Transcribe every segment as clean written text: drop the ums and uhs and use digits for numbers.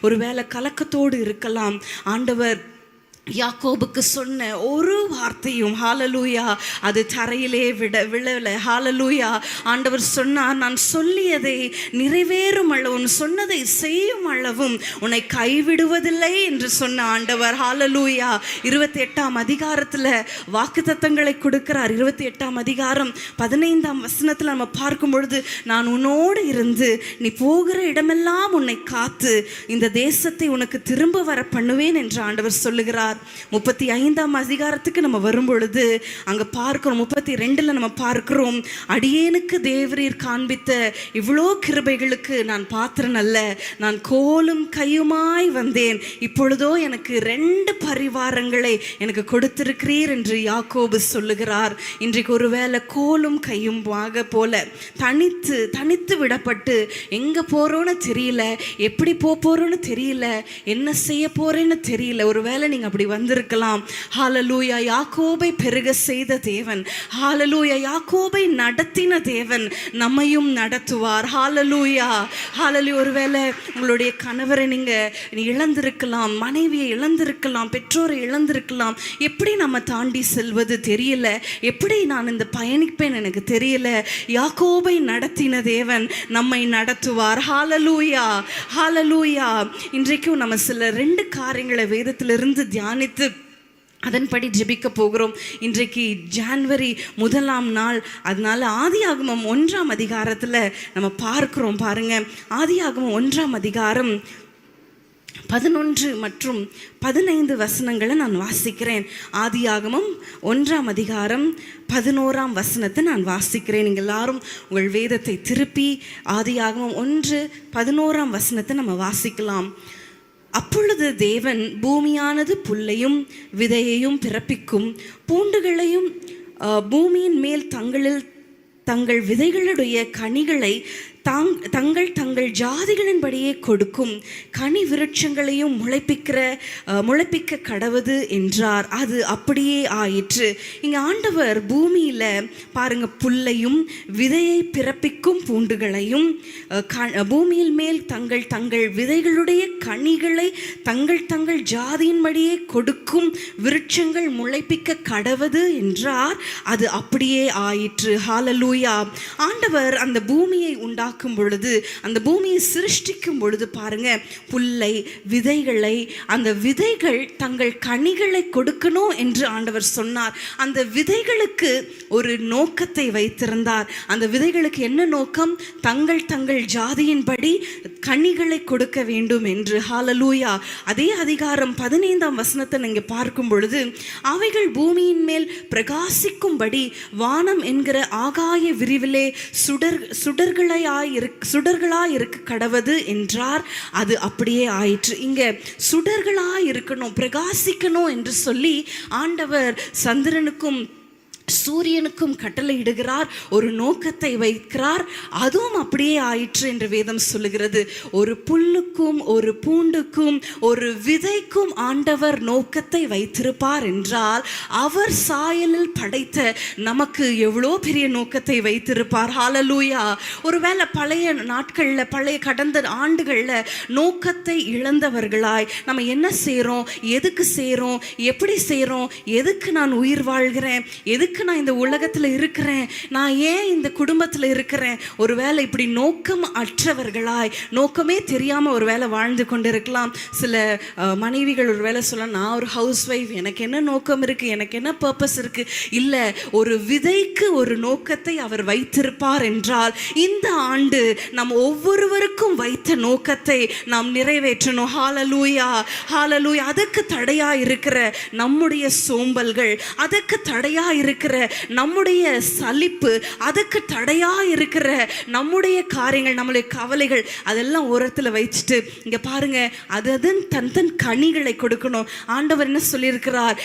ஒருவேளை கலக்கத்தோடு இருக்கலாம். ஆண்டவர் யாக்கோபுக்கு சொன்ன ஒரு வார்த்தையும் ஹalleluya அது தரையிலே விழல. ஹalleluya ஆண்டவர் சொன்னார், நான் சொல்லியதை நிறைவேறும் அளவும் சொன்னதை செய்யும் அளவும் உன்னை கைவிடுவதில்லை என்று சொன்ன ஆண்டவர். ஹalleluya 28ஆம் அதிகாரத்தில் வாக்குத்தத்தங்களை கொடுக்கிறார். 28ஆம் அதிகாரம் 15ஆம் வசனத்தில் நம்ம பார்க்கும் பொழுது, நான் உன்னோடு இருந்து நீ போகிற இடமெல்லாம் உன்னை காத்து இந்த தேசத்தை உனக்கு திரும்ப வர பண்ணுவேன் என்று ஆண்டவர் சொல்லுகிறார். 35ஆம் அதிகாரத்துக்கு நம்ம வரும் பொழுது அங்க பார்க்கிறோம், 32ல் நம்ம பார்க்கிறோம், அடியேனுக்கு தேவரீர் காண்பித்த இவ்வளோ கிருபைகளுக்கு நான் பாத்திரன் அல்ல, நான் கோலும் கையுமாய் வந்தேன், இப்பொழுதோ எனக்கு 2 பரிவாரங்களை எனக்கு கொடுத்திருக்கிறீர் என்று யாக்கோபு சொல்லுகிறார். இன்றைக்கு ஒருவேளை கோலும் கையுமாக போல தனித்து விடப்பட்டு எங்க போறோன்னு தெரியல, எப்படி போறோன்னு தெரியல, என்ன செய்ய போறேன்னு தெரியல, ஒருவேளை நீங்க அப்படி வந்திருக்கலாம். ஹalleluya யாக்கோபை பெருக செய்த தேவன், ஹalleluya யாக்கோபை நடத்தின தேவன் நம்மையும் நடத்துவார். ஹalleluya ஹalleluya ஒருவேளை உங்களுடைய கணவரை நீங்க இழந்திருக்கலாம், மனைவியை இழந்திருக்கலாம், பெற்றோரை இழந்திருக்கலாம். எப்படி நம்ம தாண்டி செல்வது தெரியல, எப்படி நான் இந்த பயணிப்பேன் எனக்கு தெரியல. யாக்கோபை நடத்தின தேவன் நம்மை நடத்துவார். ஹalleluya ஹalleluya இன்றைக்கும் நம்ம சில 2 காரியங்களை வேதத்திலிருந்து தியானித்து அதன்படி ஜெபிக்க போகிறோம். இன்றைக்கு ஜனவரி 1ஆம் நாள், அதனால ஆதியாகமம் 1ஆம் அதிகாரத்தில் நம்ம பார்க்கிறோம். பாருங்க, ஆதியாகமம் 1ஆம் அதிகாரம் 11 மற்றும் 15 வசனங்களை நான் வாசிக்கிறேன். ஆதியாகமம் 1ஆம் அதிகாரம் 11ஆம் வசனத்தை நான் வாசிக்கிறேன். நீங்கள் எல்லாரும் உங்கள் வேதத்தை திருப்பி ஆதியாகமம் 1:11ஆம் வசனத்தை நம்ம வாசிக்கலாம். அப்பொழுது தேவன் பூமியானது புல்லையும் விதையையும் பிறப்பிக்கும், பூண்டுகளையும் பூமியின் மேல் தங்கள் விதைகளுடைய கனிகளை தங்கள் ஜாதிகளின்படியே கொடுக்கும் கனி விருட்சங்களையும் முளைப்பிக்க கடவது என்றார். அது அப்படியே ஆயிற்று. இங்கே ஆண்டவர் பூமியில் பாருங்க, புல்லையும் விதையை பிறப்பிக்கும் பூண்டுகளையும் பூமியில் மேல் தங்கள் விதைகளுடைய கனிகளை தங்கள் ஜாதியின்படியே கொடுக்கும் விருட்சங்கள் முளைப்பிக்க கடவது என்றார். அது அப்படியே ஆயிற்று. ஹalleluya ஆண்டவர் அந்த பூமியை உண்டாக்கும் பொழுது, அந்த பூமியை சிருஷ்டிக்கும் பொழுது பாருங்க, புல்லை விதைகளை, அந்த விதைகள் தங்கள் கனிகளை கொடுக்கணும் என்று ஆண்டவர் சொன்னார். அந்த விதைகளுக்கு ஒரு நோக்கத்தை வைத்திருந்தார். அந்த விதைகளுக்கு என்ன நோக்கம்? தங்கள் ஜாதியின்படி கனிகளை கொடுக்க வேண்டும் என்று. ஹalleluya அதே அதிகாரம் 15ஆம் வசனத்தை நீங்க பார்க்கும் பொழுது, அவைகள் பூமியின் மேல் பிரகாசிக்கும்படி வானம் என்கிற ஆகாய விரிவிலே சுடர்களாய் இருக்க கடவது என்றார். அது அப்படியே ஆயிற்று. இங்க சுடர்களாய் இருக்கணும், பிரகாசிக்கணும் என்று சொல்லி ஆண்டவர் சந்திரனுக்கும் சூரியனுக்கும் கட்டளை இடுகிறார், ஒரு நோக்கத்தை வைக்கிறார். அதுவும் அப்படியே ஆயிற்று என்று வேதம் சொல்லுகிறது. ஒரு புல்லுக்கும் ஒரு பூண்டுக்கும் ஒரு விதைக்கும் ஆண்டவர் நோக்கத்தை வைத்திருப்பார் என்றால், அவர் சாயலில் படைத்த நமக்கு எவ்வளோ பெரிய நோக்கத்தை வைத்திருப்பார். ஹalleluya ஒருவேளை பழைய நாட்களில் கடந்த ஆண்டுகளில் நோக்கத்தை இழந்தவர்களாய் நம்ம என்ன செய்கிறோம், எதுக்கு செய்கிறோம், எப்படி செய்கிறோம், எதுக்கு நான் உயிர் வாழ்கிறேன், எதுக்கு நான் இந்த உலகத்தில் இருக்கிறேன், நான் ஏன் இந்த குடும்பத்தில் இருக்கிறேன், ஒருவேளை இப்படி நோக்கம் அற்றவர்களாய், நோக்கமே தெரியாமல் ஒரு வேளை வாழ்ந்து கொண்டு இருக்கலாம். சில மனைவிகள் ஒரு வேளை சொல்ல, நான் ஒரு ஹவுஸ் ஒய்ஃப், எனக்கு என்ன நோக்கம் இருக்குது, எனக்கு என்ன பர்பஸ் இருக்குது. இல்லை, ஒரு விதைக்கு ஒரு நோக்கத்தை அவர் வைத்திருப்பார் என்றால், இந்த ஆண்டு நம் ஒவ்வொருவருக்கும் வைத்த நோக்கத்தை நாம் நிறைவேற்றணும். ஹalleluya ஹalleluya அதற்கு தடையாக இருக்கிற நம்முடைய சோம்பல்கள், அதற்கு தடையாக இருக்கிற நம்முடைய சலிப்பு, அதுக்கு தடையா இருக்கிற நம்முடைய காரியங்கள், நம்முடைய கவலைகள், அதெல்லாம் ஓரத்தில் வச்சுட்டு இங்க பாருங்க, அதன் தன் கனிகளை கொடுக்கணும். ஆண்டவர் என்ன சொல்லியிருக்கிறார்?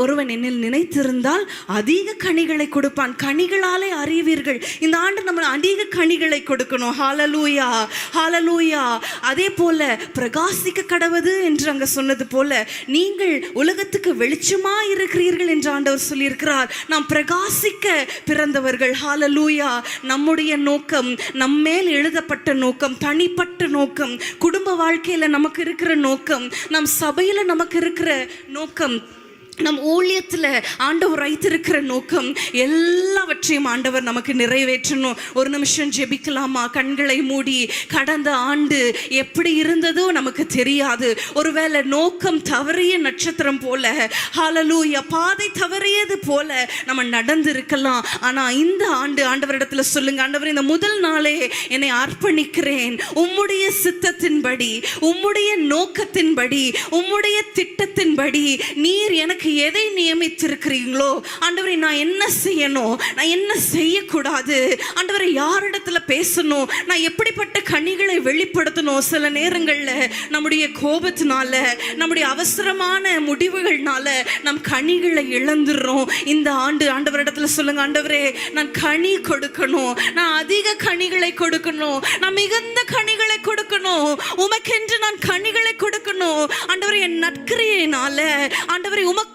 ஒருவன் என்னில் நினைத்திருந்தால் அதிக கனிகளை கொடுப்பான், கனிகளாலே அறிவீர்கள். இந்த ஆண்டு நம்ம அதிக கனிகளை கொடுக்கணும். ஹalleluya ஹalleluya அதே போல பிரகாசிக்க கடவது என்று அங்க சொன்னது போல, நீங்கள் உலகத்துக்கு வெளிச்சமா இருக்கிறீர்கள் என்று ஆண்டவர் சொல்லியிருக்கிறார். நாம் பிரகாசிக்க பிறந்தவர்கள். ஹalleluya. நம்முடைய நோக்கம், நம்மேல் எழுதப்பட்ட நோக்கம், தனிப்பட்ட நோக்கம், குடும்ப வாழ்க்கையில நமக்கு இருக்கிற நோக்கம், நம் சபையில நமக்கு இருக்கிற நோக்கம், நம் ஊழியத்தில் ஆண்டவர் வைத்திருக்கிற நோக்கம் எல்லாவற்றையும் ஆண்டவர் நமக்கு நிறைவேற்றணும். ஒரு நிமிஷம் ஜெபிக்கலாமா? கண்களை மூடி. கடந்த ஆண்டு எப்படி இருந்ததோ நமக்கு தெரியாது. ஒருவேளை நோக்கம் தவறிய நட்சத்திரம் போல, ஹalleluya, பாதை தவறியது போல நம்ம நடந்திருக்கலாம். ஆனால் இந்த ஆண்டு ஆண்டவரிடத்துல சொல்லுங்க, ஆண்டவர், இந்த முதல் நாளே என்னை அர்ப்பணிக்கிறேன். உம்முடைய சித்தத்தின்படி, உம்முடைய நோக்கத்தின்படி, உம்முடைய திட்டத்தின்படி நீர் எனக்கு எதை நியமித்திருக்கிறீங்களோ ஆண்டவரே, நான் என்ன செய்யணும், நான் என்ன செய்யக்கூடாது, ஆண்டவரே யாரிடத்துல பேசணும், நான் எப்படிப்பட்ட கனிகளை வெளிப்படுத்தணும். சில நேரங்களில் நம்முடைய கோபத்தினால, நம்முடைய அவசரமான முடிவுகள்னால நம் கனிகளை இழந்துடுறோம். இந்த ஆண்டு ஆண்டவரிடத்துல சொல்லுங்க, ஆண்டவரே நான் கனி கொடுக்கணும், நான் அதிக கனிகளை கொடுக்கணும், நான் மிகுந்த கனிகளை கொடுக்கணும், உமக்கென்று நான் கனிகளை கொடுக்கணும். ஆண்டவரே என் நற்கிரியையினால ஆண்டவரே உமக்கு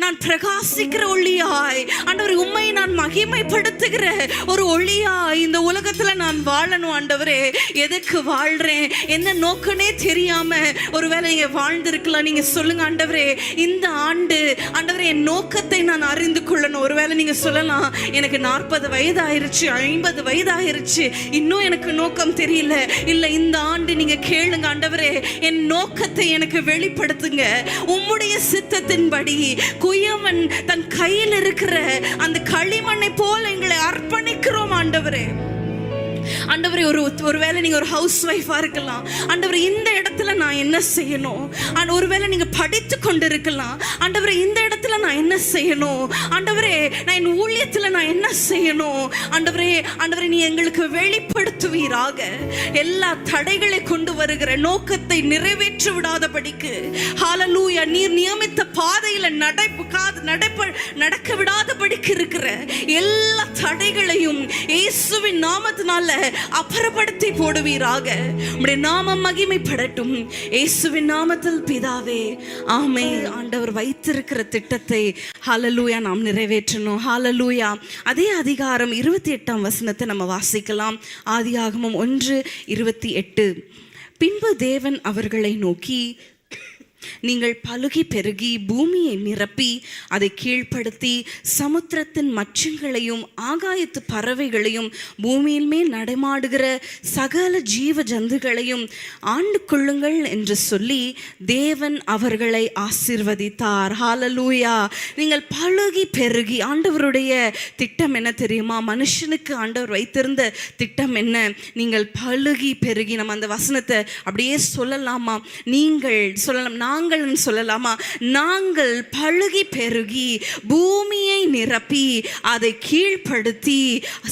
நான் பிரகாசிக்கிற ஒளியாய், ஆண்டவரே உம்மை நான் மகிமைப்படுத்துகிற ஒரு ஒளியாய் இந்த உலகத்துல நான் வாழணும். ஆண்டவரே எதுக்கு வாழ்றேன், என்ன நோக்கனே தெரியாம ஒருவேளை நீங்க வாழ்ந்திருக்கலாம். நீங்க சொல்லுங்க, ஆண்டவரே இந்த ஆண்டு ஆண்டவரே என் நோக்கத்தை நான் அறிந்து கொள்ளணும். ஒருவேளை நீங்க சொல்லலாம், எனக்கு 40 வயது ஆயிருச்சு, 50 வயது ஆயிருச்சு, இன்னும் எனக்கு நோக்கம் தெரியல. இல்ல, இந்த ஆண்டு நீங்க கேளுங்க, ஆண்டவரே என் நோக்கத்தை எனக்கு வெளிப்படுத்துங்க. உம்முடைய சித்தத்தின்படி குயவன் தன் கையில் இருக்கிற அந்த களிமண்ணை போல எங்களை அர்ப்பணிக்கிறோம். ஆண்டவரே, ஆண்டவரே ஒருவேளை நீங்க ஒரு ஹவுஸ் ஒய்ஃபா இருக்கலாம். ஆண்டவரே இந்த இடத்துல நான் என்ன செய்யணும், ஒருவேளை நீங்க படித்து கொண்டு இருக்கலாம். ஆண்டவரே இந்த இடத்துல நான் என்ன செய்யணும், ஆண்டவரே நான் என் ஊழியத்துல நான் என்ன செய்யணும். ஆண்டவரே ஆண்டவரே நீ எங்களுக்கு வெளிப்படுத்துவீராக. எல்லா தடைகளை கொண்டு வருகிற நோக்கத்தை நிறைவேற்ற விடாதபடிக்கு, ஹalleluya, நீர் நியமித்த பாதையில நடக்க விடாதபடிக்கு இருக்கிற எல்லா தடைகளையும் இயேசுவின் நாமத்தினால அப்புறப்படுத்தி போடுவீராக. உம்முடைய நாமம் மகிமைப்படட்டும். இயேசுவின் நாமத்தில் பிதாவே, ஆமென். ஆண்டவர் வைத்திருக்கிற திட்டத்தை ஹalleluya நாம் நிறைவேற்றணும். ஹalleluya. அதே அதிகாரம் 28ஆம் வசனத்தை நம்ம வாசிக்கலாம். ஆதியாகமம் 1:28. பின்பு தேவன் அவர்களை நோக்கி, நீங்கள் பலுகி பெருகி பூமியை நிரப்பி அதை கீழ்ப்படுத்தி சமுத்திரத்தின் மச்சங்களையும் ஆகாயத்து பறவைகளையும் பூமியின் மேல் நடமாடுகிற சகல ஜீவ ஜந்துகளையும் ஆண்டு கொள்ளுங்கள் என்று சொல்லி தேவன் அவர்களை ஆசீர்வதித்தார். ஹalleluya. நீங்கள் பலுகி பெருகி, ஆண்டவருடைய திட்டம் என்ன தெரியுமா? மனுஷனுக்கு ஆண்டவர் வைத்திருந்த திட்டம் என்ன? நீங்கள் பலுகி பெருகி. நம்ம அந்த வசனத்தை அப்படியே சொல்லலாமா? நீங்கள் சொல்லலாம், நாங்கள் சொல்லலாமா? நாங்கள் பலுகி பெருகி பூமியை நிரப்பி அதை கீழ்ப்படுத்தி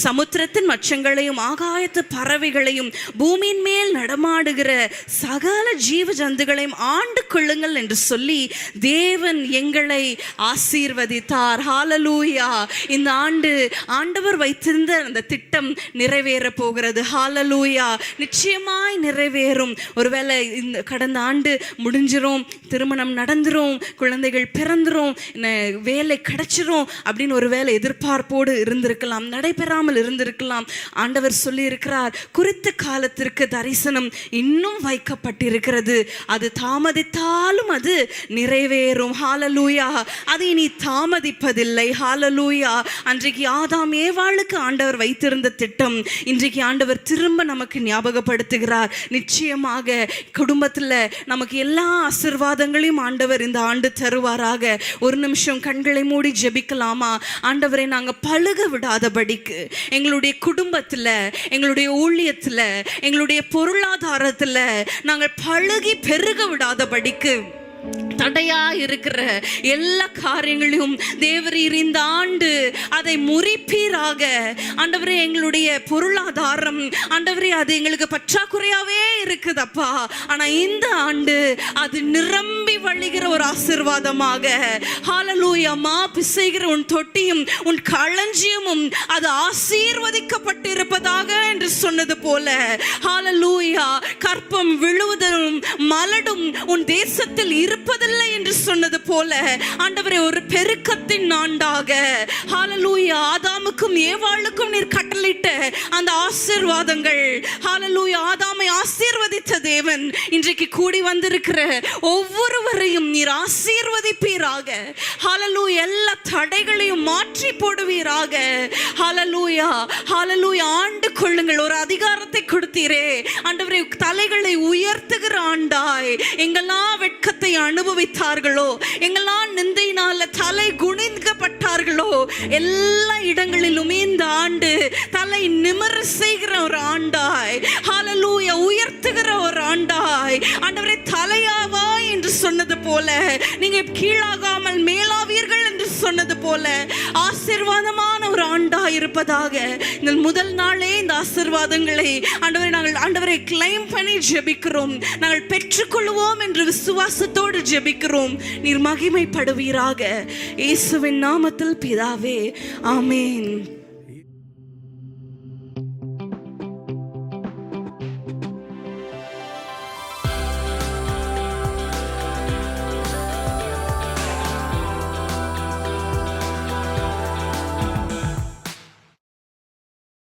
சமுத்திரத்தின் மச்சங்களையும் ஆகாயத்து பறவைகளையும் பூமியின் மேல் நடமாடுகிற சகல ஜீவ ஜந்துகளையும் ஆண்டு கொள்ளுங்கள் என்று சொல்லி தேவன் எங்களை ஆசீர்வதித்தார். ஹalleluya. இந்த ஆண்டு ஆண்டவர் வைத்திருந்த அந்த திட்டம் நிறைவேற போகிறது. ஹalleluya. நிச்சயமாய் நிறைவேறும். ஒருவேளை இந்த கடந்த ஆண்டு முடிஞ்சிரும், திருமணம் நடந்துரும், குழந்தைகள் பிறந்துரும், வேலை கிடைச்சிரும் அப்படின்னு ஒரு வேலை எதிர்பார்ப்போடு இருந்திருக்கலாம், நடைபெறாமல் இருந்திருக்கலாம். ஆண்டவர் சொல்லி இருக்கிறார், குறித்த காலத்திற்கு தரிசனம் இன்னும் வைக்கப்பட்டிருக்கிறது, அது தாமதித்தாலும் அது நிறைவேறும். ஹalleluya. அதை நீ தாமதிப்பதில்லை. ஹalleluya. அன்றைக்கு ஆதாம் ஏவாளுக்கு ஆண்டவர் வைத்திருந்த திட்டம் இன்றைக்கு ஆண்டவர் திரும்ப நமக்கு ஞாபகப்படுத்துகிறார். நிச்சயமாக குடும்பத்தில் நமக்கு எல்லா ஆசீர்வாதங்களையும் ஆண்டவர் இந்த ஆண்டு தருவாராக. ஒரு நிமிஷம் கண்களை மூடி ஜெபிக்கலாமா? ஆண்டவரை நாங்கள் பழுக விடாதபடிக்கு எங்களுடைய குடும்பத்தில், எங்களுடைய ஊழியத்தில், எங்களுடைய பொருளாதாரத்தில் நாங்கள் பழுகி பெருக விடாதபடிக்கு தடையா இருக்கிற எல்லா காரியங்களையும் தேவரீர் இந்த ஆண்டு அதை முறிப்பீராக. ஆண்டவரே எங்களுடைய பொருளாதாரம் ஆண்டவரே அது எங்களுக்கு பற்றாக்குறையாவே இருக்குதப்பா, ஆனா இந்த ஆண்டு அது நிரம்பி வழிகிற ஒரு ஆசீர்வாதமாக. ஹalleluya. மா பிசைகிற உன் தொட்டியும் உன் களஞ்சியமும் அது ஆசீர்வதிக்கப்பட்டிருப்பதாக என்று சொன்னது போல, ஹalleluya, கற்பம் விழுவதும் மலடும் உன் தேசத்தில் இருப்பதில்லை என்று சொன்னது போல ஆண்டவரே ஒரு பெருக்கத்தின் ஆண்டாக ஹல்லேலூயா ஆதாமுக்கும் ஏவாளுக்கும் நீர் கட்டளையிட்ட அந்த ஆசீர்வாதங்கள் ஹல்லேலூயா ஆதாமை ஆசீர்வதித்த தேவன் இன்றைக்கு கூடி வந்திருக்கிற ஒவ்வொருவரையும் நீர் ஆசீர்வதிப்பீராக. ஹல்லேலூயா எல்லா தடைகளையும் மாற்றி போடுவீராக. ஹல்லேலூயா ஹல்லேலூயா ஆண்டு கொள்ளுங்கள். ஒரு அதிகாரத்தை கொடுத்தீரே ஆண்டவரே, தலைகளை உயர்த்துகிற ஆண்டாய். எங்கெல்லாம் வெட்கத்தை அனுபவித்தார்களோ, எங்கெல்லாம் நிந்தையினால தலை குனிக்கப்பட்டார்களோ, எல்லா இடங்களிலும் இந்த ஆண்டு தலை நிமிர செய்கிற ஒரு ஆண்டாய். ஹல்லேலூயா உயர்த்துகிற ஒரு ஆண்டாய். ஆண்டவரே தலையாவா என்று சொன்னது போல நீங்க கீழாகாமல் மேலாவீர்கள் என்று சொன்னது போல ஆசீர்வாதமான ஒரு ஆண்டாய் இருப்பதாக. இந்த முதல் நாளே இந்த ஆசீர்வாதங்களை ஆண்டவரே நாங்கள் ஆண்டவரை கிளைம் பண்ணி ஜெபிக்கிறோம். நாங்கள் பெற்றுக்கொள்வோம் என்று விசுவாசத்தோடு ஜெபிக்கிறோம். நீர் மகிமைப்படுவீராக. இயேசுவின் நாமத்தில் பிதாவே, ஆமென்.